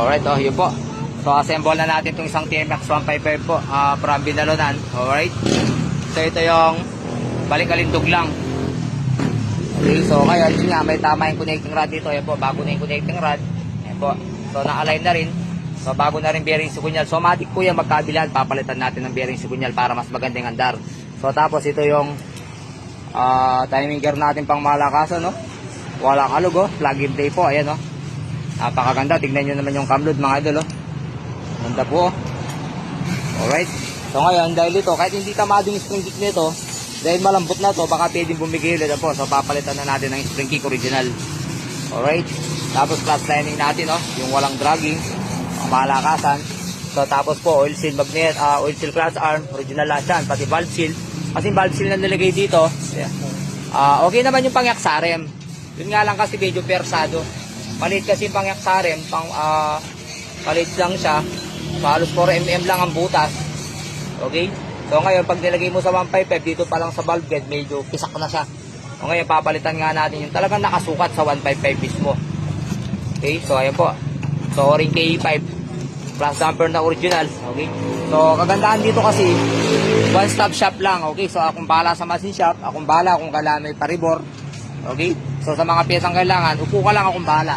Alright, yun po. So, assemble na natin itong isang TMX 155 po, from Binalonan. Alright. So, ito yung balik-alindog lang. Okay, so ngayon, yun nga, may tama yung connecting rod dito. Ayan po, bago na yung connecting rod. Ayan po. So, na-align na rin. So, bago na rin bearing sigunyal. So, matik po yung magkabilan. Papalitan natin ng bearing sigunyal para mas magandang andar. So, tapos ito yung timing gear natin pang malakasan, no? Walang alog, plug and play po. Ayan, no? Napakaganda. Tignan nyo naman yung cam load, mga idol, ganda po. Alright. So, ngayon, dahil ito, kahit hindi tamado yung spring kick nito, dahil malambot na to, baka pwedeng bumigay ulit po. So, papalitan na natin ng spring kick original. Alright. Tapos, clutch lining natin, yung walang dragging, ang malakasan. So, tapos po, oil seal magnet, oil seal clutch arm, original lahat yan, pati valve seal. Kasi valve seal na nilagay dito, okay naman yung pangyak sa rem. Yun nga lang kasi medyo persado. Palit kasi yung pangyak sa rem, palit lang siya. Halos 4mm lang ang butas. Okay? So ngayon, pag nilagay mo sa 155, dito pa lang sa valve guide, medyo pisak na siya. So ngayon, papalitan nga natin yung talagang nakasukat sa 155 mismo. Okay? So ayan po. So ring K5 plus damper na original. Okay? So kagandahan dito kasi, one stop shop lang. Okay? So akong bahala sa machine shop, akong bahala kung kailangan may paribor. Okay? So sa mga piyesang kailangan, upo ka lang, akong bahala.